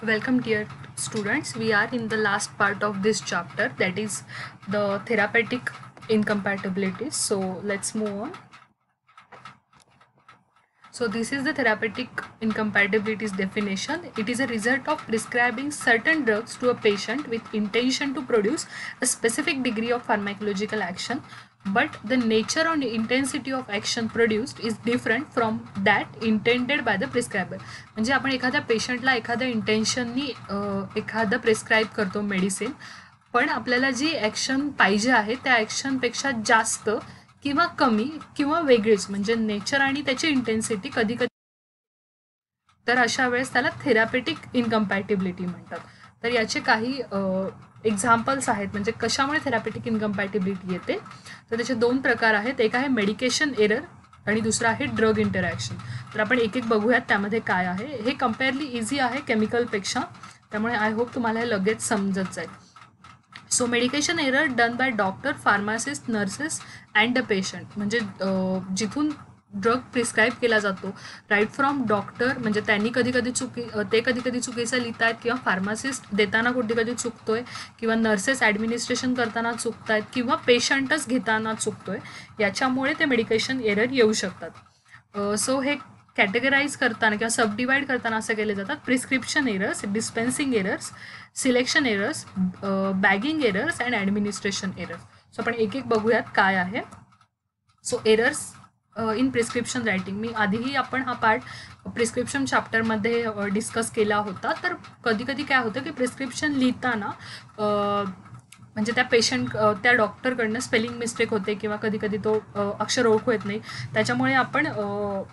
Welcome, dear students. We are in the last part of this chapter, that is the therapeutic incompatibilities. So let's move on. So this is the therapeutic incompatibilities definition. It is a result of prescribing certain drugs to a patient with intention to produce a specific degree of pharmacological action, but the nature and intensity of action produced is different from that intended by the prescriber. म्हणजे आपण एखाद्या पेशंटला एखाद्या इंटेन्शननी एखादं prescribe करतो medicine, पण आपल्याला जी action पाहिजे आहे त्या ॲक्शनपेक्षा जास्त किंवा कमी किंवा वेगळीच, म्हणजे नेचर आणि त्याची इंटेन्सिटी कधी कधी, तर अशा वेळेस त्याला थेरापेटिक इनकम्पॅटिबिलिटी म्हणतात. तर याचे काही एक्झाम्पल्स आहेत, म्हणजे कशामुळे थेरापेटिक इनकम्पॅटिबिलिटी येते. तर त्याचे दोन प्रकार आहेत. एक आहे मेडिकेशन एरर आणि दुसरा आहे ड्रग इंटरॅक्शन. तर आपण एक एक बघूयात त्यामध्ये काय आहे. हे कम्पेअरली इझी आहे केमिकलपेक्षा, त्यामुळे आय होप तुम्हाला हे लगेच समजत जाईल. So medication error done by doctor, pharmacist, nurses and the patient, म्हणजे जिथून ड्रग प्रिस्क्राईब केला जातो राईट फ्रॉम डॉक्टर, म्हणजे त्यांनी कधी कधी चुकीचं लिहित आहेत, किंवा फार्मासिस्ट देताना कधी चुकतोय, किंवा नर्सेस ॲडमिनिस्ट्रेशन करताना चुकत आहेत, किंवा पेशंटच घेताना चुकतोय. याच्यामुळे ते मेडिकेशन एरर येऊ शकतात. सो हे कॅटेगराईज करताना किंवा सबडिवाईड करताना असं केले जातात: prescription errors, dispensing errors, selection errors, bagging errors and administration errors. So आपण एक एक बघूयात काय आहे. So errors in prescription writing, मी आधीही आपण हा पार्ट प्रिस्क्रिप्शन चॅप्टरमध्ये डिस्कस केला होता. तर कधी कधी काय होतं की प्रिस्क्रिप्शन लिहिताना म्हणजे त्या पेशंट त्या डॉक्टरकडनं स्पेलिंग मिस्टेक होते, किंवा कधी कधी तो अक्षर ओळखू येत नाही, त्याच्यामुळे आपण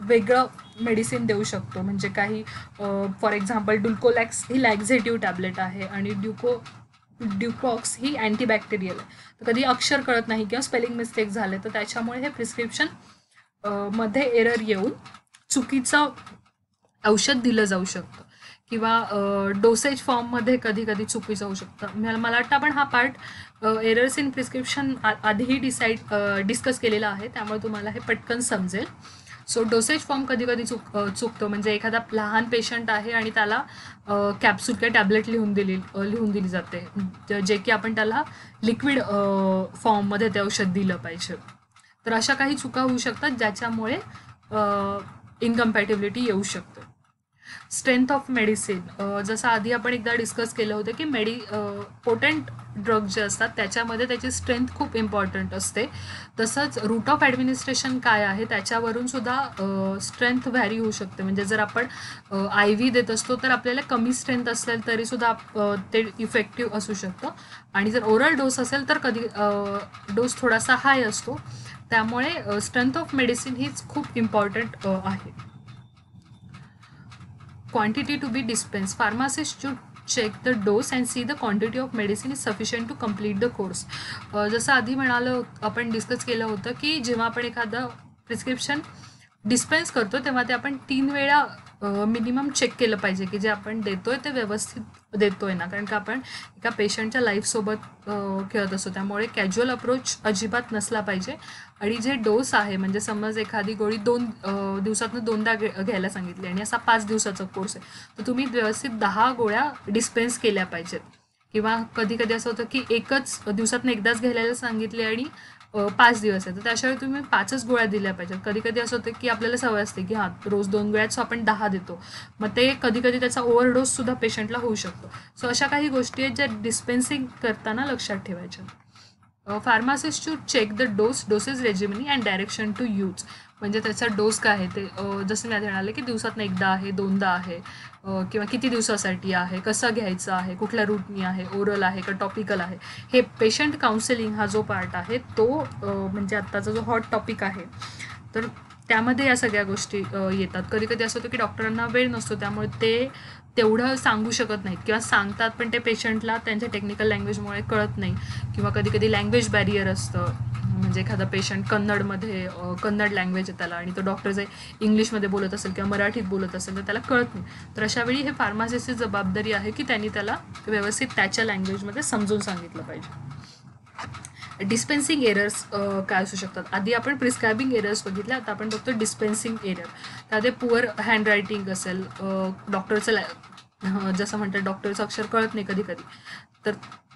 वेगळं मेडिसिन देऊ शकतो. म्हणजे काही फॉर एक्झाम्पल डुल्कोलॅक्स ही लॅक्झेटिव्ह टॅबलेट आहे आणि ड्युकॉक्स ही अँटीबॅक्टेरियल आहे. तर कधी अक्षर कळत नाही किंवा स्पेलिंग मिस्टेक झाले, तर त्याच्यामुळे हे प्रिस्क्रिप्शन मध्ये एरर येऊन चुकीचं औषध दिलं जाऊ शकतं, किंवा डोसेज फॉर्ममध्ये कधी कधी चुकीचं होऊ शकतं. मला वाटतं आपण हा पार्ट एरर्स इन प्रिस्क्रिप्शन आधीही डिस्कस केलेला आहे, त्यामुळे तुम्हाला हे पटकन समजेल. सो डोसेज फॉर्म कधी कधी चुकतो, म्हणजे एखादा लहान पेशंट आहे आणि त्याला कॅप्सूल किंवा टॅबलेट लिहून दिली जाते, जे की आपण त्याला लिक्विड फॉर्ममध्ये ते औषध दिलं पाहिजे. तर अशा काही चुका होऊ शकतात ज्याच्यामुळे इनकम्पॅटिबिलिटी येऊ शकते. स्ट्रेंथ ऑफ मेडिसिन, जसं आधी आपण एकदा डिस्कस केलं होतं की पोटेंट ड्रग जे असतात त्याच्यामध्ये त्याची स्ट्रेंथ खूप इम्पॉर्टंट असते. तसंच रूट ऑफ ॲडमिनिस्ट्रेशन काय आहे त्याच्यावरून सुद्धा स्ट्रेंथ व्हॅरी होऊ शकते. म्हणजे जर आपण आय व्ही देत असतो तर आपल्याला कमी स्ट्रेंथ असेल तरीसुद्धा ते इफेक्टिव्ह असू शकतं, आणि जर ओरल डोस असेल तर कधी डोस थोडासा हाय असतो. त्यामुळे स्ट्रेंथ ऑफ मेडिसिन हीच खूप इम्पॉर्टंट आहे. Quantity to be dispense, pharmacist should check the dose and see the quantity of medicine is sufficient to complete the course. जसं आधी म्हणालो आपण डिस्कस केलं होतं की जेव्हा आपण एखादं प्रिस्क्रिप्शन डिस्पेन्स करतो तेव्हा ते आपण 3 वेळा मिनिमम चेक केलं पाहिजे की जे आपण देतोय ते व्यवस्थित देतोय ना, कारण का आपण एका पेशंटच्या लाईफसोबत खेळत असतो. त्यामुळे कॅज्युअल अप्रोच अजिबात नसला पाहिजे. आणि जे डोस आहे, म्हणजे समज एखादी गोळी 2 दिवसातून 2दा घ्यायला सांगितली आणि असा 5 दिवसाचा कोर्स आहे, तर तुम्ही व्यवस्थित 10 गोळ्या डिस्पेन्स केल्या पाहिजेत. किंवा कधी कधी असं होतं की एकच दिवसातून एकदाच घ्यायला सांगितले आणि 5 दिवस आहे, तर त्याशिवाय तुम्ही 5च गोळ्या दिल्या पाहिजेत. कधी कधी असं होतं की आपल्याला सवय असते की हां रोज 2 गोळ्याच आपण 10 देतो, मग ते कधी कधी त्याचा ओव्हरडोससुद्धा पेशंटला होऊ शकतो. सो अशा काही गोष्टी आहेत ज्या डिस्पेन्सिंग करताना लक्षात ठेवायच्या. Pharmacist to check the doses regimen and direction to use, म्हणजे त्याचा डोस काय आहे ते, जसं मी आधी म्हणाले की दिवसातनं 1दा आहे, 2दा आहे, किंवा किती दिवसासाठी आहे, कसं घ्यायचं आहे, कुठल्या रूटनी आहे, ओरल आहे का टॉपिकल आहे. हे पेशंट काउन्सिलिंग हा जो पार्ट आहे तो म्हणजे आत्ताचा जो हॉट टॉपिक आहे, तर त्यामध्ये या सगळ्या गोष्टी येतात. कधी कधी असं होतं की डॉक्टरांना वेळ नसतो, त्यामुळे ते तेवढं सांगू शकत नाहीत, किंवा सांगतात पण ते पेशंटला त्यांच्या टेक्निकल लँग्वेजमुळे कळत नाही, किंवा कधी कधी लँग्वेज बॅरियर असतं. म्हणजे एखादा पेशंट कन्नड लँग्वेज आहे त्याला, आणि तो डॉक्टर जे इंग्लिशमध्ये बोलत असेल किंवा मराठीत बोलत असेल तर त्याला कळत नाही. तर अशावेळी हे फार्मासिस्टची जबाबदारी आहे की त्यांनी त्याला व्यवस्थित त्याच्या लँग्वेजमध्ये समजून सांगितलं पाहिजे. डिस्पेन्सिंग एरर्स काय असू शकतात. आधी आपण प्रिस्क्रायबिंग एरर्स बघितले, आता आपण बघतो डिस्पेन्सिंग एरर. त्यामध्ये पुअर हँडरायटिंग असेल, डॉक्टरचं जसं म्हणतात डॉक्टरचं अक्षर कळत नाही कधी कधी, तर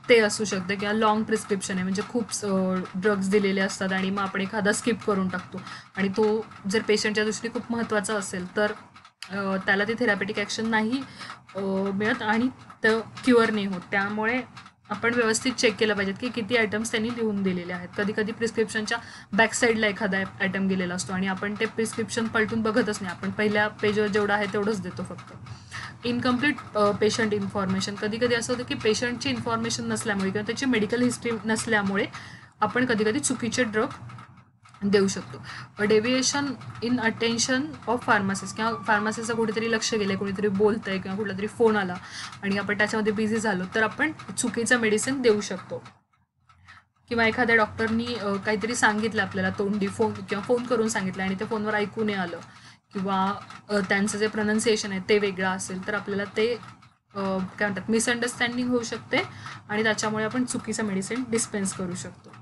ते असू शकतं. किंवा लॉंग प्रिस्क्रिप्शन आहे, म्हणजे खूप ड्रग्ज दिलेले असतात आणि मग आपण एखादा स्किप करून टाकतो आणि तो जर पेशंटच्या दृष्टीने खूप महत्त्वाचा असेल तर त्याला ती थेरॅपेटिक ॲक्शन नाही मिळत आणि तर क्युअर नाही होत. त्यामुळे आपण व्यवस्थित चेक केलं पाहिजेत की किती आयटम्स त्यांनी लिहून दिलेले आहेत. कधी कधी प्रिस्क्रिप्शनच्या बॅक साईडला एखादा आयटम गेलेला असतो आणि आपण ते प्रिस्क्रिप्शन पलटून बघतच नाही, आपण पहिल्या पेजवर जेवढं आहे तेवढंच देतो फक्त. इनकम्प्लीट पेशंट इन्फॉर्मेशन, कधी कधी असं होतं की पेशंटची इन्फॉर्मेशन नसल्यामुळे किंवा त्याची मेडिकल हिस्ट्री नसल्यामुळे आपण कधी कधी चुकीचे ड्रग देऊ शकतो. Deviation in attention of pharmacist, किंवा फार्मासिस्टचं कुठेतरी लक्ष गेलं, कोणीतरी बोलत आहे किंवा कुठला तरी फोन आला आणि आपण त्याच्यामध्ये बिझी झालो तर आपण चुकीचं मेडिसिन देऊ शकतो. किंवा एखाद्या डॉक्टरनी काहीतरी सांगितलं आपल्याला तोंडी फोन किंवा फोन करून सांगितलं आणि ते फोनवर ऐकू नये आलं, किंवा त्यांचं जे प्रोनाऊन्सिएशन आहे ते वेगळं असेल तर आपल्याला ते काय म्हणतात मिसअंडरस्टँडिंग होऊ शकते आणि त्याच्यामुळे आपण चुकीचं मेडिसिन डिस्पेन्स करू शकतो.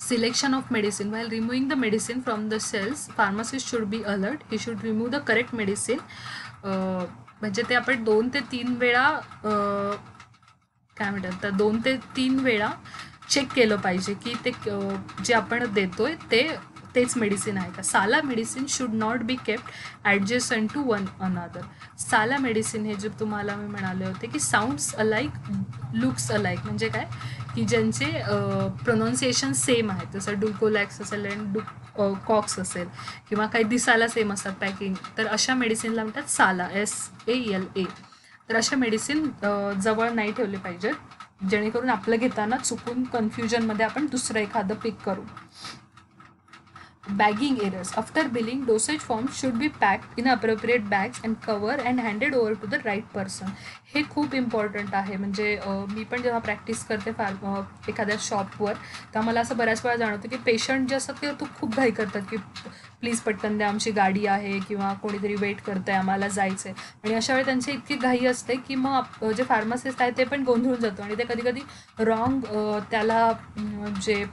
Selection of medicine. While removing the medicine from the cells, pharmacist should be alert. He should remove the correct medicine. म्हणजे ते आपण 2 ते 3 वेळा काय म्हणतात तर 2 ते 3 वेळा चेक केलं पाहिजे की ते जे आपण देतोय तेच मेडिसिन आहे का. साला medicine should not be kept adjacent to one another. साला मेडिसिन हे जे तुम्हाला मी म्हणाले होते की साऊंड्स अलाइक लुक्स अलाइक, म्हणजे काय की ज्यांचे प्रोनाऊन्सिएशन सेम आहे, जसं डुकोलॅक्स असेल आणि कॉक्स असेल किंवा काही दिसायला सेम असतात पॅकिंग, तर अशा मेडिसिनला म्हणतात साला, SALA. तर अशा मेडिसिन जवळ नाही ठेवले पाहिजेत जेणेकरून आपलं घेताना चुकून कन्फ्युजनमध्ये आपण दुसरं एखादं पिक करू. Bagging errors. After billing, dosage forms should be packed in appropriate bags and cover and handed over to the right person. हे खूप इम्पॉर्टंट आहे. म्हणजे मी पण जेव्हा प्रॅक्टिस करते एखाद्या शॉपवर, तर मला असं बऱ्याच वेळा जाणवतं की पेशंट जे असतात ते तो खूप घाई करतात की प्लीज पटकन द्या, आमची गाडी आहे किंवा कोणीतरी वेट करतं आहे, आम्हाला जायचं आहे. आणि अशा वेळी त्यांची इतकी घाई असते की मग जे फार्मासिस्ट आहे ते पण गोंधळून जातो आणि ते कधी कधी रॉंग त्याला जे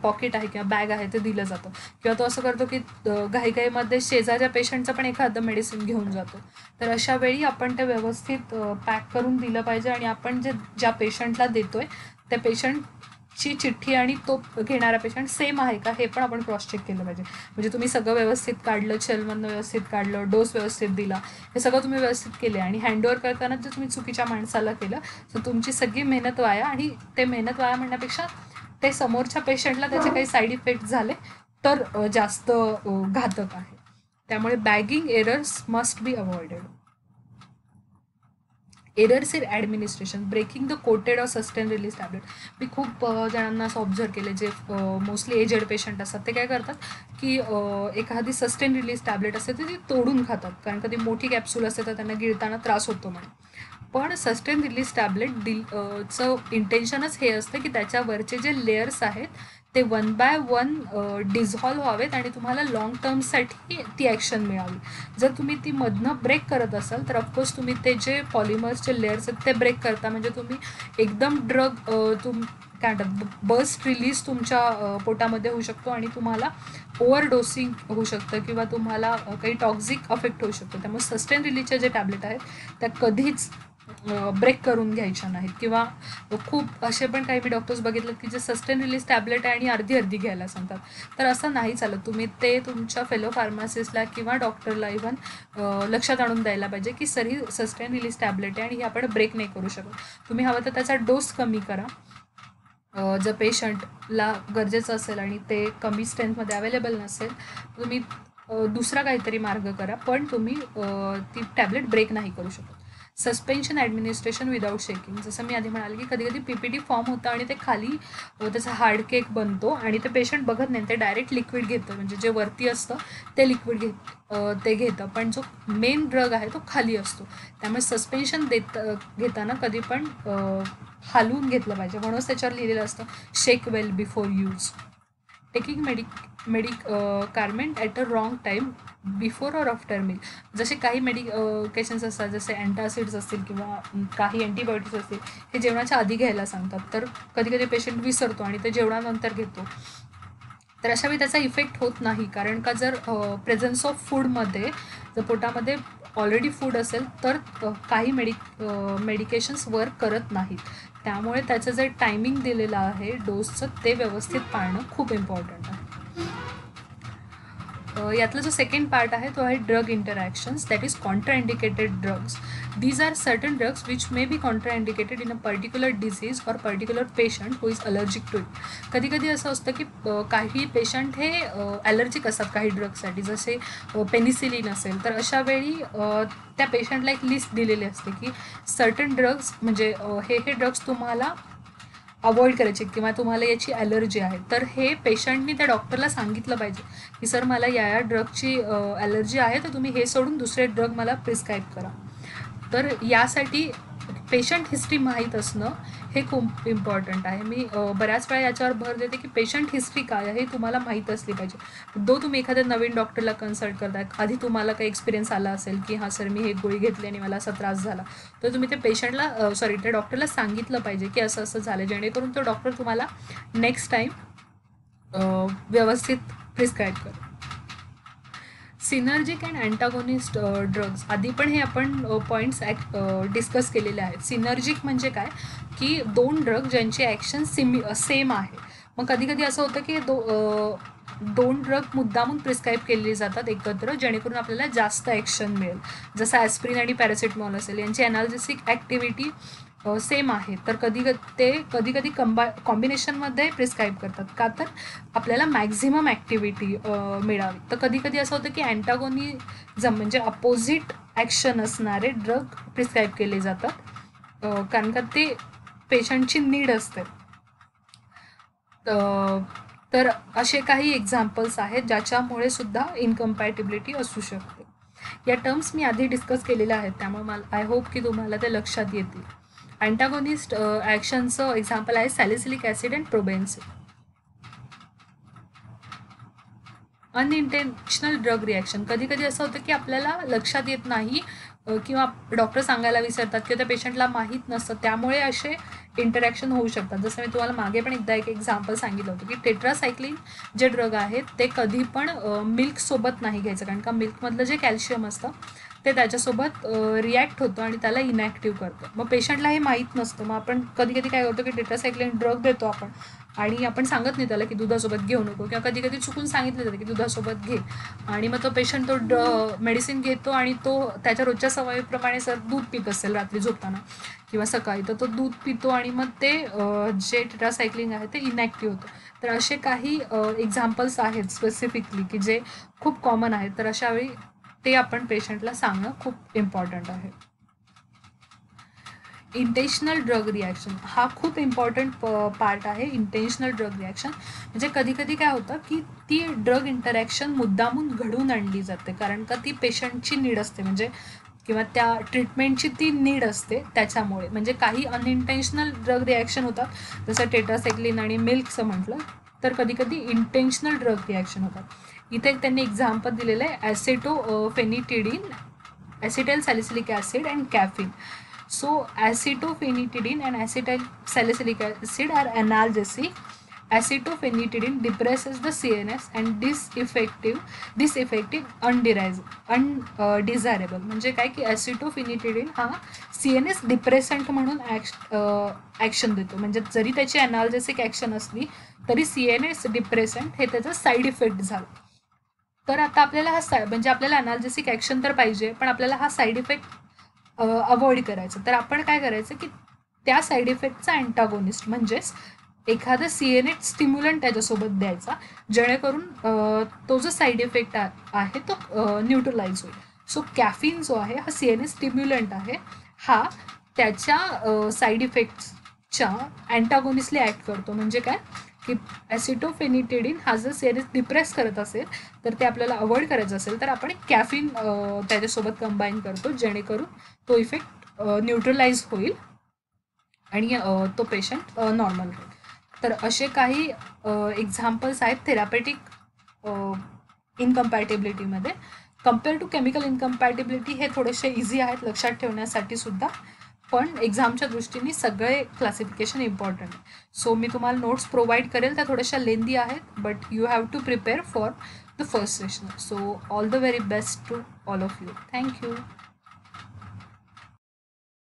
पॉकेट आहे किंवा बॅग आहे ते दिलं जातं, किंवा तो असं करतो की घाईघाईमध्ये शेजारच्या पेशंटचं पण एखादं मेडिसिन घेऊन जातो. तर अशा वेळी आपण ते व्यवस्थित पॅक करून दिलं पाहिजे आणि आपण ज्या पेशंटला देतोय त्या पेशंटची चिठ्ठी आणि तो घेणारा पेशंट सेम आहे का हे पण आपण क्रॉस चेक केलं पाहिजे. म्हणजे तुम्ही सगळं व्यवस्थित काढलं, शेलमधनं व्यवस्थित काढलं, डोस व्यवस्थित दिला, हे सगळं तुम्ही व्यवस्थित केले आणि हँडओव्हर करताना जर तुम्ही चुकीच्या माणसाला केलं तर तुमची सगळी मेहनत वाया, आणि ते मेहनत वाया म्हणण्यापेक्षा ते समोरच्या पेशंटला त्याचे काही साईड इफेक्ट झाले तर जास्त घातक आहे. त्यामुळे bagging errors must be avoided. Errors in administration. Breaking the coated or sustain release tablet. मी खूप जणांना असं ऑब्झर्व केले जे मोस्टली एजेड पेशंट असतात ते काय करतात की एखादी सस्टेन रिलीज टॅबलेट असते ती तोडून खातात, कारण कधी मोठी कॅप्सूल असते तर त्यांना गिळताना त्रास होतो म्हणून. पण सस्टेन रिलीज टॅबलेट चं इंटेन्शनच हे असतं की त्याच्यावरचे जे लेयर्स आहेत ते 1 बाय 1 डिझॉल्व्ह व्हावेत आणि तुम्हाला लाँग टर्मसाठी ती ॲक्शन मिळावी. जर तुम्ही ती मधनं ब्रेक करत असाल तर ऑफकोर्स तुम्ही ते जे पॉलिमर्सचे लेयर्स आहेत ते ब्रेक करता, म्हणजे तुम्ही एकदम ड्रग काय म्हणतात बस्ट रिलीज तुमच्या पोटामध्ये होऊ शकतो आणि तुम्हाला ओव्हरडोसिंग होऊ शकतं किंवा तुम्हाला काही टॉक्झिक अफेक्ट होऊ शकतो. त्यामुळे सस्टेन रिलीजचे जे टॅबलेट आहेत त्या कधीच ब्रेक करून घ्यायच्या नाहीत. किंवा खूप असे पण काही मी डॉक्टर्स बघितलं की जे सस्टेन रिलीज टॅबलेट आहे आणि अर्धी अर्धी घ्यायला सांगतात, तर असं नाही चालत. तुम्ही ते तुमच्या फेलो फार्मासिस्टला किंवा डॉक्टरला इव्हन लक्षात आणून द्यायला पाहिजे की सर ही सस्टेन रिलीज टॅबलेट आहे आणि ही आपण ब्रेक नाही करू शकत, तुम्ही हवं तर त्याचा डोस कमी करा जर पेशंटला गरजेचं असेल आणि ते कमी स्ट्रेंथमध्ये अवेलेबल नसेल तुम्ही दुसरा काहीतरी मार्ग करा, पण तुम्ही ती टॅबलेट ब्रेक नाही करू शकत. Suspension administration without shaking. जसं मी आधी म्हणाले की कधी कधी PPT फॉर्म होतं आणि ते खाली त्याचा हार्ड केक बनतो आणि ते पेशंट बघत नाही, ते डायरेक्ट लिक्विड घेतं, म्हणजे जे वरती असतं ते लिक्विड ते घेतं, पण जो मेन ड्रग आहे तो खाली असतो. त्यामुळे सस्पेन्शन घेताना कधी पण हलवून घेतलं पाहिजे, म्हणूनच त्याच्यावर लिहिलेलं असतं shake well before use. Taking कार्मेंट at a wrong time before or after meal. जसे काही मेडिकेशन्स असतात जसे अँटासिड्स असतील किंवा काही अँटीबायोटिक्स असतील हे जेवणाच्या आधी घ्यायला सांगतात, तर कधी कधी पेशंट विसरतो आणि ते जेवणानंतर घेतो, तर अशा वेळी त्याचा इफेक्ट होत नाही. कारण का जर प्रेझन्स ऑफ फूडमध्ये जर पोटामध्ये ऑलरेडी फूड असेल तर काही मेडिकेशन्स वर्क करत नाहीत. त्यामुळे त्याचं जे टायमिंग दिलेलं आहे डोसचं ते व्यवस्थित पाळणं खूप इम्पॉर्टंट आहे. यातला जो सेकंड पार्ट आहे तो आहे drug interactions, that is contraindicated drugs. These are certain drugs which may be contraindicated in a particular disease or particular patient who is allergic to it. कधी कधी असं असतं की काही पेशंट हे ॲलर्जिक असतात काही ड्रग्ससाठी, जसे पेनिसिलिन असेल, तर अशा वेळी त्या पेशंटला एक लिस्ट दिलेली असते की सर्टन ड्रग्स म्हणजे हे ड्रग्स तुम्हाला अवॉइड करायचे किंवा तुम्हाला याची ॲलर्जी आहे. तर हे पेशंटनी त्या डॉक्टरला सांगितलं पाहिजे की सर मला या ड्रगची ॲलर्जी आहे, तर तुम्ही हे सोडून दुसरे ड्रग मला प्रिस्क्राईब करा. तर यासाठी पेशंट हिस्ट्री माहीत असणं हे खूप इम्पॉर्टंट आहे. मी बऱ्याच वेळा याच्यावर भर देते की पेशंट हिस्ट्री काय आहे हे तुम्हाला माहीत असली पाहिजे. दो तुम्ही एखाद्या नवीन डॉक्टरला कन्सल्ट करताय, आधी तुम्हाला काही एक्सपिरियन्स आला असेल की हां सर मी हे गोळी घेतली आणि मला असा त्रास झाला, तर तुम्ही ते पेशंटला त्या डॉक्टरला सांगितलं पाहिजे की असं असं झालं, जेणेकरून तो डॉक्टर तुम्हाला नेक्स्ट टाईम व्यवस्थित प्रिस्क्राईब करेल. सिनर्जिक अँड अँटागोनिस्ट ड्रग्स, आधी पण हे आपण पॉईंट्स डिस्कस केलेले आहेत. सिनर्जिक म्हणजे काय की दोन ड्रग ज्यांची ॲक्शन सेम आहे. मग कधी कधी असं होतं की दोन ड्रग मुद्दामून प्रिस्क्राईब केलेली जातात एकत्र, जेणेकरून आपल्याला जास्त ॲक्शन मिळेल. जसं ॲस्प्रिन आणि पॅरासिटमॉल असेल, यांची ॲनाल्जेसिक ॲक्टिव्हिटी सेम आहे, तर कधी कधी कॉम्बिनेशनमध्ये प्रिस्क्राईब करतात का, तर आपल्याला मॅक्झिमम ॲक्टिव्हिटी मिळावी. तर कधी कधी असं होतं की अँटागोनिझम म्हणजे अपोजिट ॲक्शन असणारे ड्रग प्रिस्क्राईब केले जातात, कारण का ते पेशंटची नीड असते. तर असे काही एक्झाम्पल्स आहेत ज्याच्यामुळे सुद्धा इनकम्पॅटिबिलिटी असू शकते. या टर्म्स मी आधी डिस्कस केलेल्या आहेत, त्यामुळे आय होप की तुम्हाला ते लक्षात येतील. अँटागोनिस्ट ॲक्शनचं एक्झाम्पल आहे salicylic acid and probenecid. Unintentional drug reaction, कधी कधी असं होतं की आपल्याला लक्षात येत नाही किंवा डॉक्टर सांगायला विसरतात किंवा त्या पेशंटला माहीत नसतं, त्यामुळे असे इंटरॅक्शन होऊ शकतात. जसं मी तुम्हाला मागे पण एकदा एक एक्झाम्पल सांगितलं होतं की टेट्रासायक्लिन जे ड्रग आहेत ते कधी पण मिल्कसोबत नाही घ्यायचं, कारण का मिल्कमधलं जे कॅल्शियम असतं ते त्याच्यासोबत रिॲक्ट होतं आणि त्याला इनॅक्टिव्ह करतं. मग पेशंटला हे माहीत नसतं. मग आपण कधी कधी काय करतो की टेट्रासायक्लिन ड्रग देतो आपण आणि आपण सांगत नाही त्याला की दुधासोबत घेऊ नको, किंवा कधी कधी चुकून सांगितलं जातं की दुधासोबत घे, आणि मग तो पेशंट तो मेडिसिन घेतो आणि तो त्याच्या रोजच्या सवयीप्रमाणे सर दूध पित असेल रात्री झोपताना किंवा सकाळी, तर तो दूध पितो आणि मग ते जे टेट्रासायक्लिन आहे ते इनॅक्टिव्ह होतं. तर असे काही एक्झाम्पल्स आहेत स्पेसिफिकली की जे खूप कॉमन आहेत, तर अशावेळी ते आपण पेशंटला सांगणं खूप इम्पॉर्टंट आहे. इंटेन्शनल ड्रग रिॲक्शन हा खूप इम्पॉर्टंट पार्ट आहे. इंटेन्शनल ड्रग रिॲक्शन म्हणजे कधी कधी काय होतं की ती ड्रग इंटरॅक्शन मुद्दामून घडवून आणली जाते, कारण का ती पेशंटची नीड असते, म्हणजे किंवा त्या ट्रीटमेंटची ती नीड असते त्याच्यामुळे. म्हणजे काही अनइंटेन्शनल ड्रग रिॲक्शन होतात, जसं टेट्रासायक्लिन आणि मिल्कचं म्हटलं, तर कधी कधी इंटेन्शनल ड्रग रिॲक्शन होतात. इथे त्यांनी एक्झाम्पल दिलेलं आहे acetophenetidin, acetyl salicylic acid and caffeine. So acetophenitidine and acetyl salicylic acid are analgesic. Acetophenitidine depresses the CNS and this effective undesirable म्हणजे काय की ॲसिटोफेनिटिडिन हा CNS डिप्रेसंट म्हणून ॲक्शन देतो. म्हणजे जरी त्याची ॲनाल्जेसिक ॲक्शन असली तरी CNS डिप्रेसंट हे त्याचा साईड इफेक्ट झाला. तर आता आपल्याला म्हणजे आपल्याला ॲनाल्जेसिक ॲक्शन तर पाहिजे, पण आपल्याला हा साईड इफेक्ट अवॉइड करायचं. तर आपण काय करायचं की त्या साईड इफेक्टचा अँटागोनिस्ट म्हणजेच एखादा CNS स्टिम्युलंट त्याच्यासोबत द्यायचा, जेणेकरून तो जो साईड इफेक्ट आहे तो न्यूट्रलाइज होईल. सो कॅफिन जो आहे हा CNS स्टिम्युलंट आहे, हा त्याच्या साईड इफेक्ट्सच्या अँटागोनिस्टली ॲक्ट करतो. म्हणजे काय की ॲसिटोफेनिटिडिन हा जर CNS डिप्रेस करत असेल तर ते आपल्याला अवॉइड करायचं असेल तर आपण कॅफिन त्याच्यासोबत कंबाईन करतो, जेणेकरून तो इफेक्ट न्यूट्रलाइज होईल आणि तो पेशंट नॉर्मल होईल. तर असे काही एक्झाम्पल्स आहेत थेरापेटिक इनकम्पॅटिबिलिटीमध्ये. कम्पेअर टू केमिकल इनकम्पॅटिबिलिटी हे थोडेसे इझी आहेत लक्षात ठेवण्यासाठी सुद्धा, पण एक्झामच्या दृष्टीने सगळे क्लासिफिकेशन इम्पॉर्टंट आहे. सो मी तुम्हाला नोट्स प्रोव्हाइड करेल, त्या थोड्याशा लेंदी आहेत, but you have to prepare for the first session. So all the very best to all of you. Thank you.